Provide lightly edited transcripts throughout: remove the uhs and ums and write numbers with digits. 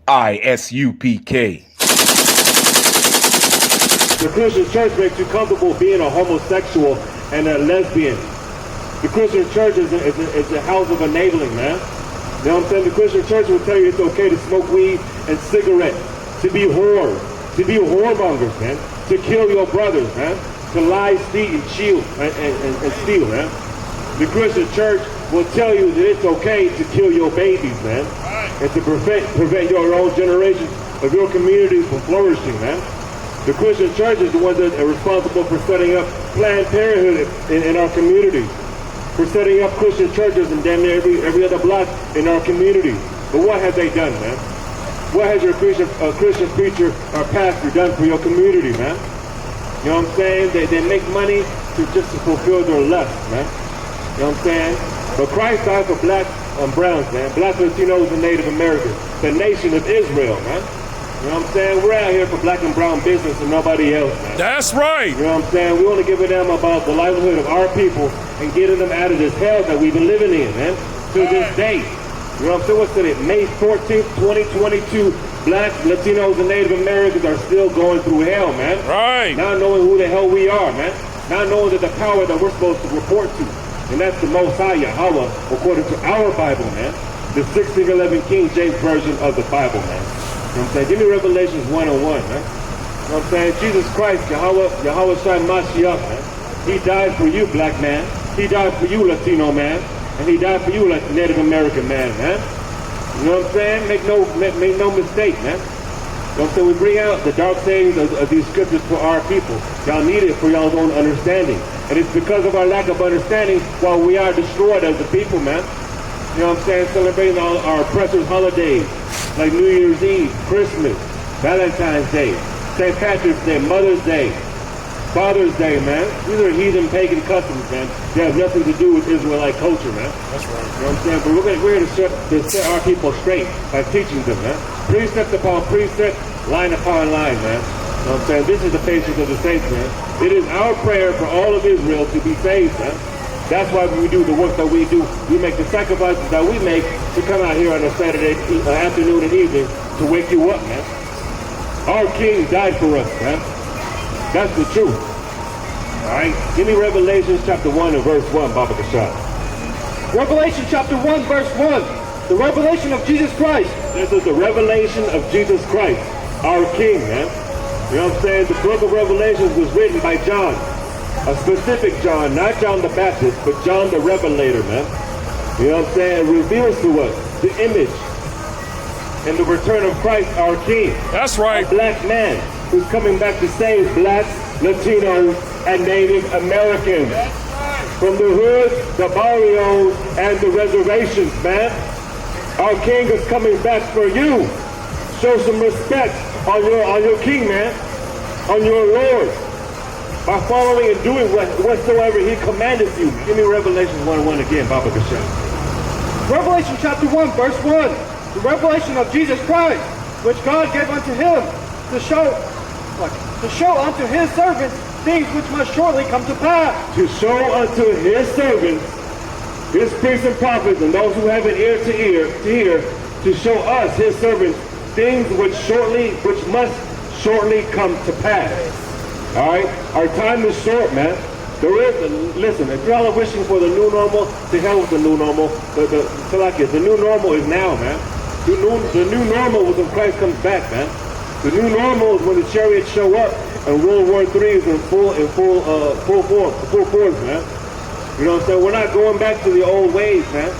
Isupk. The Christian church makes you comfortable being a homosexual and a lesbian. The Christian church is a house of enabling, man. You know what I'm saying? The Christian church will tell you it's okay to smoke weed and cigarettes, to be whores, to be whoremongers, man, to kill your brothers, man, to lie, cheat, and steal, man. The Christian church will tell you that it's okay to kill your babies, man, and to prevent your own generation of your community from flourishing, man. The Christian church is the one that are responsible for setting up Planned Parenthood in our communities, for setting up Christian churches in damn near every other block in our community. But what have they done, man? What has your Christian preacher or pastor done for your community, man? You know what I'm saying? They make money just to fulfill their lust, man. You know what I'm saying? But Christ died for blacks and browns, man. Black Latinos and Native Americans. The nation of Israel, man. You know what I'm saying? We're out here for black and brown business and nobody else, man. That's right. You know what I'm saying? We want to give a damn about the livelihood of our people and getting them out of this hell that we've been living in, man. To this day. You know what I'm saying? What's today? May 14th, 2022. Black, Latinos, and Native Americans are still going through hell, man. Right. Not knowing who the hell we are, man. Not knowing that the power that we're supposed to report to. And that's the Most High Yahweh, according to our Bible, man. The 1611 King James Version of the Bible, man. You know what I'm saying? Give me Revelations 1:1, man. You know what I'm saying? Jesus Christ, Yahweh Shai Mashiach, man. He died for you, black man. He died for you, Latino man. And he died for you, Native American man, man. You know what I'm saying? Make no mistake, man. You know what I'm saying? We bring out the dark sayings of these scriptures for our people. Y'all need it for y'all's own understanding. And it's because of our lack of understanding why we are destroyed as a people, man. You know what I'm saying? Celebrating all our oppressors' holidays, like New Year's Eve, Christmas, Valentine's Day, St. Patrick's Day, Mother's Day, Father's Day, man. These are heathen pagan customs, man. They have nothing to do with Israelite culture, man. That's right. You know what I'm saying? But we're here to set our people straight by teaching them, man. Precept upon precept, line upon line, man. You know what I'm saying? This is the patience of the saints, man. It is our prayer for all of Israel to be saved, man. That's why we do the work that we do. We make the sacrifices that we make to come out here on a Saturday afternoon and evening to wake you up, man. Our King died for us, man. That's the truth. All right? Give me Revelation chapter 1 and verse 1, Baba Kashad. Revelation chapter 1, verse 1. The revelation of Jesus Christ. This is the revelation of Jesus Christ, our King, man. You know what I'm saying? The book of Revelations was written by John. A specific John, not John the Baptist, but John the Revelator, man. You know what I'm saying? It reveals to us the image and the return of Christ, our King. That's right. A black man who's coming back to save blacks, Latinos, and Native Americans. From the hoods, the barrios, and the reservations, man. Our King is coming back for you. Show some respect on your King, man. On your Lord. By following and doing whatsoever he commanded you. Give me Revelation 1:1 again, Baba Kashan. Revelation chapter 1, verse 1. The revelation of Jesus Christ, which God gave unto him to show unto his servants things which must shortly come to pass. To show unto his servants, his priests and prophets, and those who have an ear to hear, to show us, his servants, things which must shortly come to pass. All right? Our time is short, man. Listen, if y'all are wishing for the new normal, to hell with the new normal. The new normal is now, man. The new normal is when Christ comes back, man. The new normal is when the chariots show up and World War III is in full force, man. You know what I'm saying? We're not going back to the old ways, man.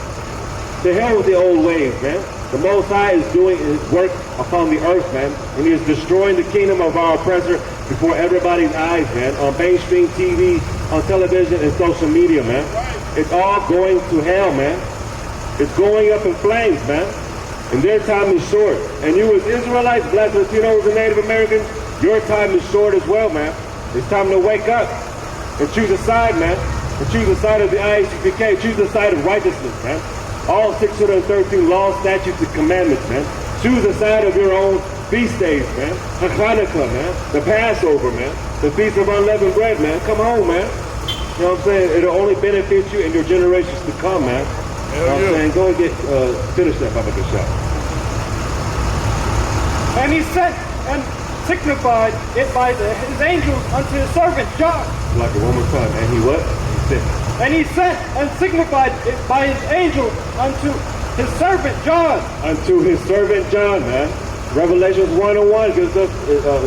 To hell with the old ways, man. The Most High is doing his work upon the earth, man. And he is destroying the kingdom of our oppressor before everybody's eyes, man. On mainstream TV, on television, and social media, man. It's all going to hell, man. It's going up in flames, man. And their time is short. And you as Israelites, Black Latinos, and Native Americans, your time is short as well, man. It's time to wake up and choose a side, man. And choose the side of the Isupk. Choose the side of righteousness, man. All 613 laws, statutes, and commandments, man. Choose the side of your own feast days, man. Hanukkah, man. The Passover, man. The Feast of Unleavened Bread, man. Come home, man. You know what I'm saying? It'll only benefit you and your generations to come, man. You know what I'm saying? Go and finish that, Baba Kashad. And he sent and signified it by his angels unto his servant John. Like a one more time. And he what? He sent. And he sent and signified it by his angel unto his servant John. Unto his servant John, man. Revelations 1:1 gives us,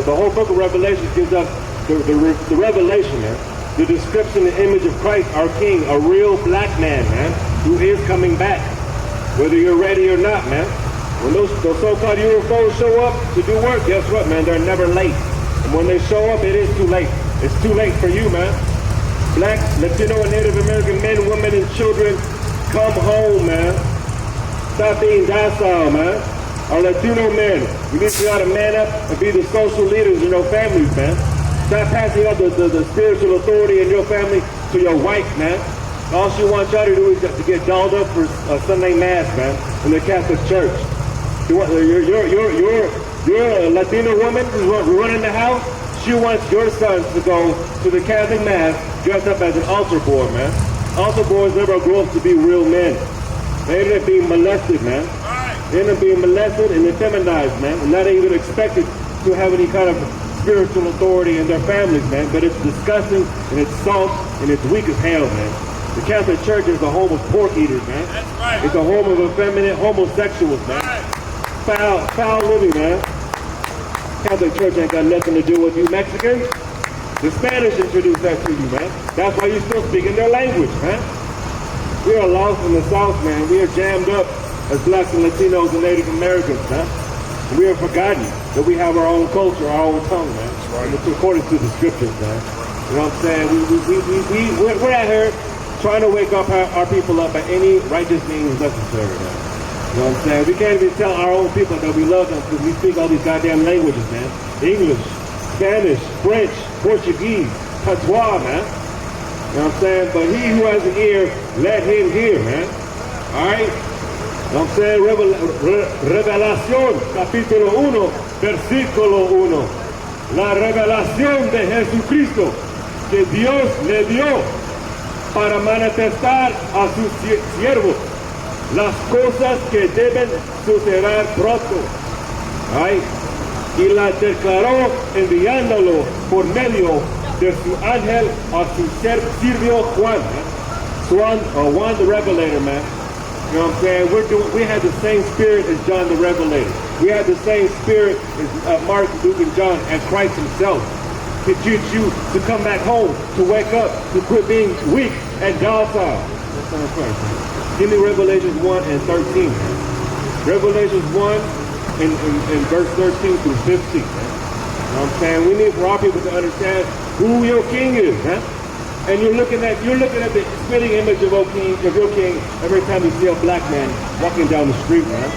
the whole book of Revelation gives us the revelation, man. The description and image of Christ, our King, a real black man, man, who is coming back. Whether you're ready or not, man. When those so-called UFOs show up to do work, guess what, man? They're never late. And when they show up, it is too late. It's too late for you, man. Black, Latino, and Native American men, women, and children, come home, man. Stop being docile, man. Our Latino men, we need to know how to man up and be the social leaders in your families, man. Stop passing up the spiritual authority in your family to your wife, man. All she wants y'all to do is to get dolled up for Sunday Mass, man, in the Catholic Church. You're a Latino woman who's running the house. She wants your sons to go to the Catholic Mass dressed up as an altar boy, man. Altar boys never grow up to be real men. They end up being molested, man. They end up being molested and effeminized, man. And not even expected to have any kind of spiritual authority in their families, man. But it's disgusting and it's salt and it's weak as hell, man. The Catholic Church is the home of pork eaters, man. That's right. It's the home of effeminate homosexuals, man. Foul living, man. Catholic Church ain't got nothing to do with you Mexicans. The Spanish introduced that to you, man. That's why you still speaking their language, man. We are lost in the South, man. We are jammed up as blacks and Latinos and Native Americans, man. And we have forgotten that we have our own culture, our own tongue, man. Right. And it's according to the scriptures, man. You know what I'm saying? We're out here trying to wake up our people up by any righteous means necessary, man. You know what I'm saying? We can't even tell our own people that we love them because we speak all these goddamn languages, man. English, Spanish, French, Portuguese, patois, man. You know what I'm saying? But he who has an ear, let him hear, man. Alright? You know what I'm saying? Revelación, capítulo 1, versículo 1. La revelación de Jesucristo que Dios le dio para manifestar a sus siervos las cosas que deben suceder pronto. Ay, y la declaró enviándolo por medio de su ángel a su siervo Juan. Juan the Revelator, man. You know what I'm saying? We had the same spirit as John the Revelator. We had the same spirit as Mark, Luke, and John, and Christ himself. To teach you to come back home, to wake up, to quit being weak and docile. That's not Christ, man. Give me Revelations 1 and 13. Revelations 1 in verse 13 through 15. Man. You know what I'm saying? We need for our people to understand who your king is, man. And you're looking at the spitting image of your king every time you see a black man walking down the street, man.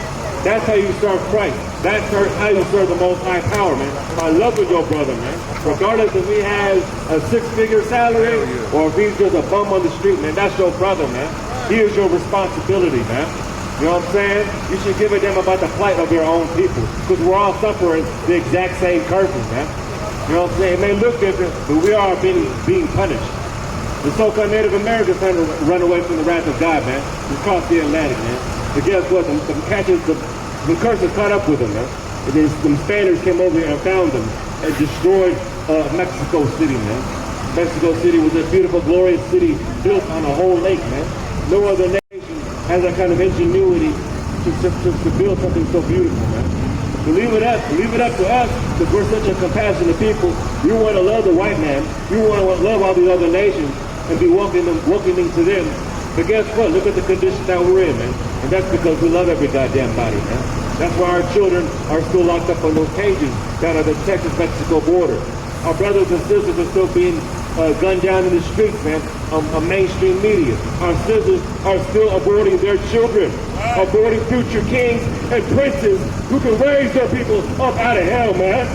That's how you serve Christ. That's how you serve the Most High Power, man. I love with your brother, man. Regardless if he has a six-figure salary or if he's just a bum on the street, man, that's your brother, man. He is your responsibility, man. You know what I'm saying? You should give a damn about the plight of your own people because we're all suffering the exact same curses, man. You know what I'm saying? It may look different, but we are being punished. The so-called Native Americans trying to run away from the wrath of God, man. We crossed the Atlantic, man. But guess what? The curses caught up with them, man. And then some Spaniards came over here and found them and destroyed Mexico City, man. Mexico City was a beautiful, glorious city built on a whole lake, man. No other nation has that kind of ingenuity to build something so beautiful, man. So leave it up to us, because we're such a compassionate people. You want to love the white man. You want to love all the other nations and be welcoming to them. But guess what? Look at the condition that we're in, man. And that's because we love every goddamn body, man. That's why our children are still locked up on those cages down at the Texas-Mexico border. Our brothers and sisters are still being gunned down in the streets, man, on mainstream media. Our sisters are still aborting their children, aborting future kings and princes who can raise their people up out of hell, man.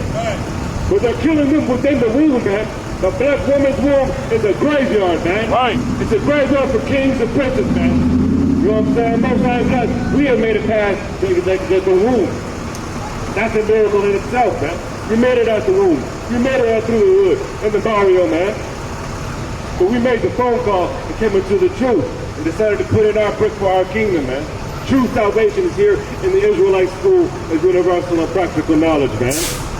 But they're killing them within the womb, man. The black woman's womb is a graveyard, man. Right. It's a graveyard for kings and princes, man. You know what I'm saying? Most times we have made it past the womb. That's a miracle in itself, man. You made it out the womb. You made it out through the hood in the barrio, man. But we made the phone call and came into the truth and decided to put in our brick for our kingdom, man. true salvation is here in the Israelite school of universal and practical knowledge, man.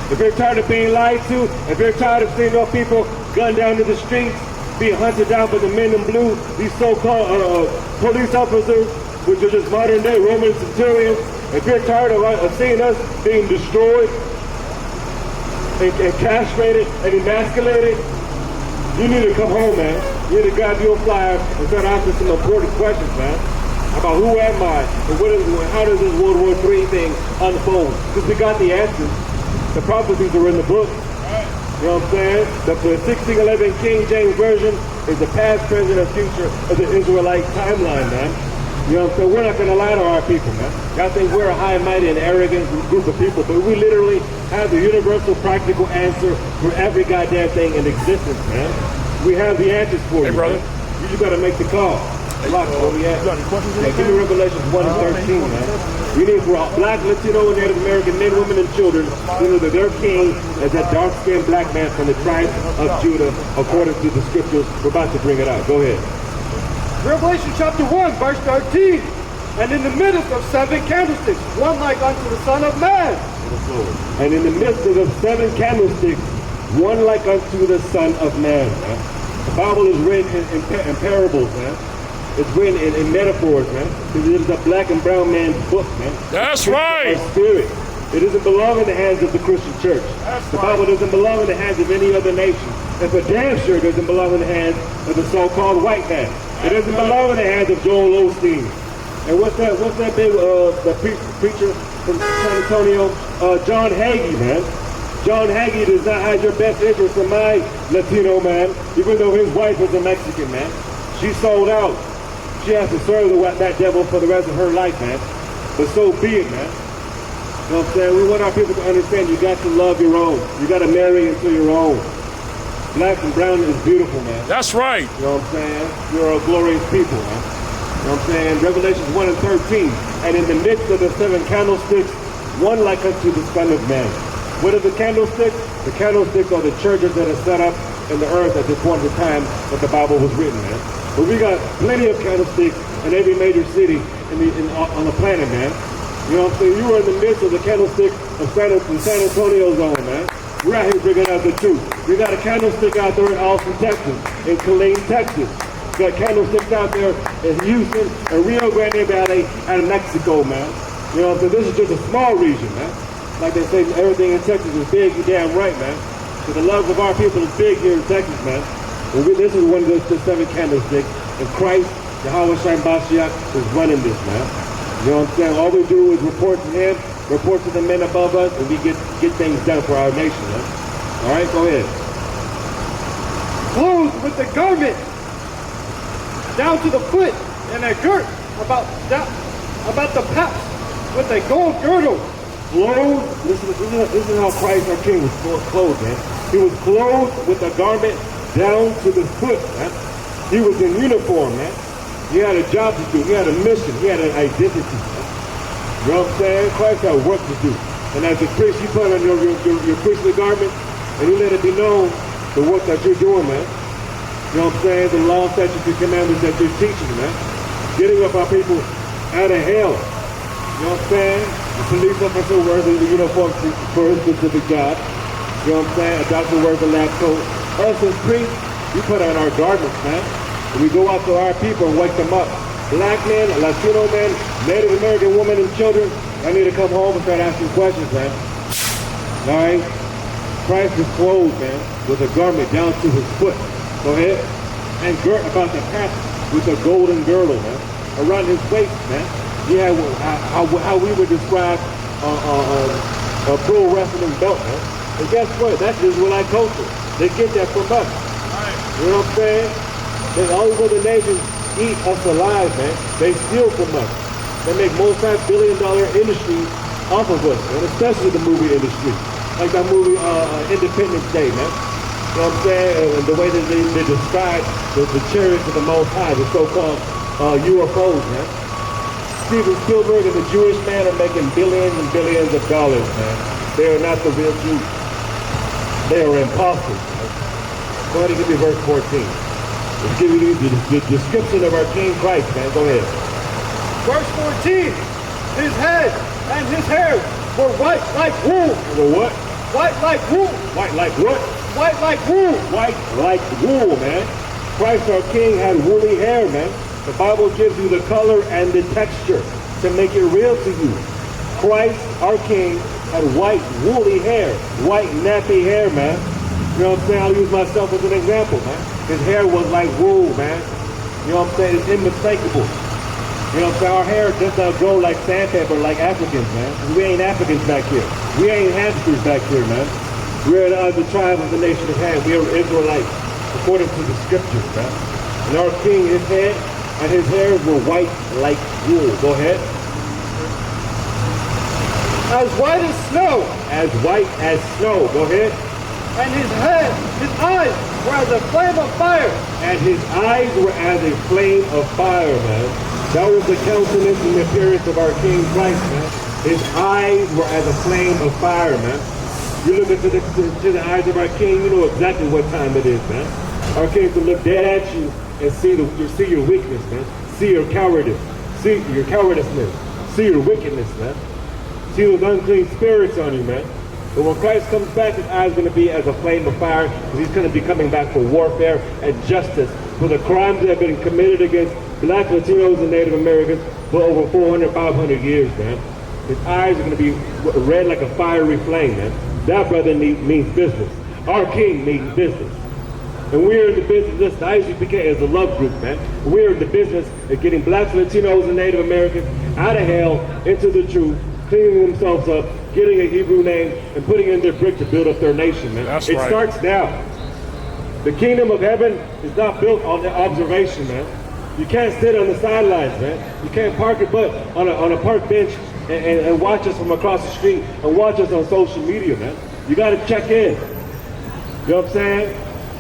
If you're tired of being lied to, if you're tired of seeing those people gunned down to the streets, being hunted down by the men in blue, these so-called police officers, which are just modern day Roman centurions, if you're tired of seeing us being destroyed and castrated and emasculated, you need to come home, man. You need to grab your flyer and start asking some important questions, man, about who am I and how does this World War III thing unfold? Because we got the answers. The prophecies are in the book. You know what I'm saying? The 1611 King James Version is the past, present, and future of the Israelite timeline, man. You know what I'm saying? We're not going to lie to our people, man. Y'all think we're a high and mighty and arrogant group of people, but we literally have the universal practical answer for every goddamn thing in existence, man. We have the answers for you, brother. Man. You just got to make the call. Lock, where we at? Yeah, give me Revelations 1 and 13, man. We need for all Black, Latino, and Native American men, women, and children to know that their king is that dark-skinned black man from the tribe of Judah, according to the scriptures. We're about to bring it out. Go ahead. Revelation chapter 1, verse 13. And in the midst of 7 candlesticks, one like unto the Son of Man. And in the midst of the 7 candlesticks, one like unto the Son of Man. Man. The Bible is written in parables, man. It's written in metaphors, man. Because it is a black and brown man's book, man. That's right. A spirit. It doesn't belong in the hands of the Christian church. The Bible doesn't belong in the hands of any other nation. And for damn sure it doesn't belong in the hands of the so-called white man. It doesn't belong in the hands of Joel Osteen. And what's that big preacher from San Antonio? John Hagee, man. John Hagee does not have your best interest in my Latino man, even though his wife was a Mexican, man. She sold out. She has to serve that devil for the rest of her life, man. But so be it, man. You know what I'm saying? We want our people to understand you got to love your own. You got to marry into your own. Black and brown is beautiful, man. That's right. You know what I'm saying? You're a glorious people, man. You know what I'm saying? Revelations 1 and 13. And in the midst of the 7 candlesticks, one like unto the Son of Man. What are the candlesticks? The candlesticks are the churches that are set up in the earth at this point in time that the Bible was written, man. But we got plenty of candlesticks in every major city on the planet, man. You know what I'm saying? You are in the midst of the candlestick of San Antonio zone, man. We're out here bringing out the truth. We got a candlestick out there in Austin, Texas, in Killeen, Texas. We got candlesticks out there in Houston and Rio Grande Valley and Mexico, man. You know what I'm saying? This is just a small region, man. Like they say, everything in Texas is big. You're damn right, man. So the love of our people is big here in Texas, man. And this is one of the 7 candlesticks. And Christ, Yahweh Shai Mashiach, is running this, man. You know what I'm saying? All we do is report to him, report to the men above us, and we get things done for our nation, man. All right, go ahead. Clothed with the garment down to the foot, and a girt about the paps with a gold girdle. Clothed, this is how Christ our King was clothed, man. He was clothed with a garment down to the foot, man. He was in uniform, man. He had a job to do. He had a mission. He had an identity, man. You know what I'm saying? Christ had work to do. And as a priest, you put on your priestly garment, and you let it be known the work that you're doing, man. You know what I'm saying? The law, statutes, and commandments that you're teaching, man. Getting up our people out of hell. You know what I'm saying? The police officer wears the uniform for his specific job. You know what I'm saying? A doctor wears a lab coat. Us as priests, we put on our garments, man. And we go out to our people and wake them up. Black men, Latino men, Native American women and children, I need to come home and start asking questions, man. All right? Christ is clothed, man, with a garment down to his foot. Go ahead. And girt about the past with a golden girdle, man. Around his waist, man. He had how we would describe a pro wrestling belt, man. And guess what? That's Israelite culture. They get that from us. You know what I'm saying? And all these other nations eat us alive, man. They steal from us. They make multi-billion-dollar industries off of us, and especially the movie industry. Like that movie Independence Day, man. You know what I'm saying? And the way that they describe the chariots of the Most High, the so-called UFOs, man. Steven Spielberg and the Jewish man are making billions and billions of dollars, man. They are not the real Jews. They are imposters. Go ahead and give me verse 14. Let's give you the description of our King Christ, man. Go ahead. Verse 14. His head and his hair were white like wool. Were what? White like wool. White like what? White like wool. White like wool, man. Christ our King had woolly hair, man. The Bible gives you the color and the texture to make it real to you. Christ our King had white woolly hair, white nappy hair, man. You know what I'm saying? I'll use myself as an example, man. His hair was like wool, man. You know what I'm saying? It's unmistakable. You know what I'm saying? Our hair does not grow like sandpaper like Africans, man. We ain't Africans back here. We ain't hamsters back here, man. We're the tribe of the nation of Ham. We are Israelites, according to the scriptures, man. And our King, his head and his hair were white like wool. Go ahead. As white as snow. As white as snow. Go ahead. And his head, his eyes were as a flame of fire. And his eyes were as a flame of fire, man. That was the countenance and the appearance of our King Christ, man. His eyes were as a flame of fire, man. You look into the eyes of our King, you know exactly what time it is, man. Our King can look dead at you and see your weakness, man. See your cowardice. See your cowardiceness. See your wickedness, man. See those unclean spirits on you, man. But when Christ comes back, his eyes are going to be as a flame of fire, because he's going to be coming back for warfare and justice for the crimes that have been committed against Black, Latinos, and Native Americans for over 400, 500 years, man. His eyes are going to be red like a fiery flame, man. That, brother, means business. Our King means business. And we're in the business, listen, Isupk is a love group, man. We're in the business of getting Blacks, Latinos, and Native Americans out of hell into the truth, cleaning themselves up, getting a Hebrew name, and putting in their brick to build up their nation, man. That's it right. starts now. The kingdom of heaven is not built on the observation, man. You can't sit on the sidelines, man. You can't park your butt on a park bench and watch us from across the street and watch us on social media, man. You got to check in. You know what I'm saying?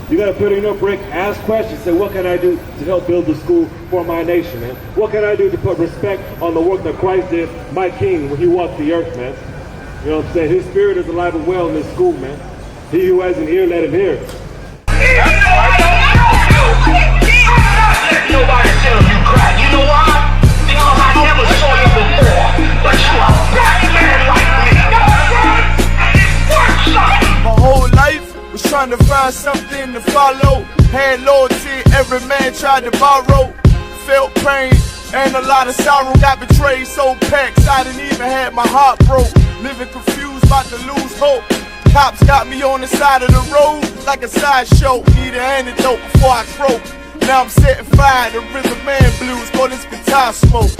You got to put in your brick, ask questions, say, what can I do to help build the school for my nation, man? What can I do to put respect on the work that Christ did, my King, when he walked the earth, man? You know what I'm saying? His spirit is alive and well in this school, man. He who has an ear, let him hear. Nobody tell you cry. You know why? Because I never saw you before. But you are a black man like me. And it's worth something. My whole life was trying to find something to follow. Had loyalty, every man tried to borrow. Felt pain and a lot of sorrow. Got betrayed, so packed, I didn't even have my heart broke. Living confused, about to lose hope. Cops got me on the side of the road like a sideshow. Need an antidote before I croak. Now I'm setting fire to rhythm man blues, call this guitar smoke.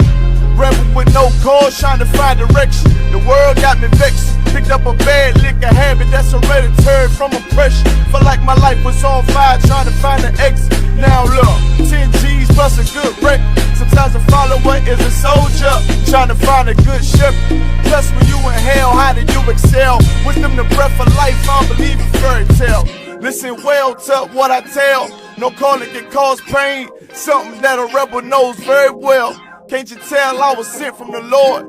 Rebel with no cause, trying to find direction. The world got me vexed. Picked up a bad liquor habit that's hereditary from oppression. Felt like my life was on fire, trying to find an exit. Now look, 10 G's plus a good wreck. Sometimes a follower is a soldier, trying to find a good shepherd. Plus when you in hell, how do you excel? Wisdom the breath of life, I don't believe in fairy tale. Listen well to what I tell. No calling can cause pain. Something that a rebel knows very well. Can't you tell I was sent from the Lord?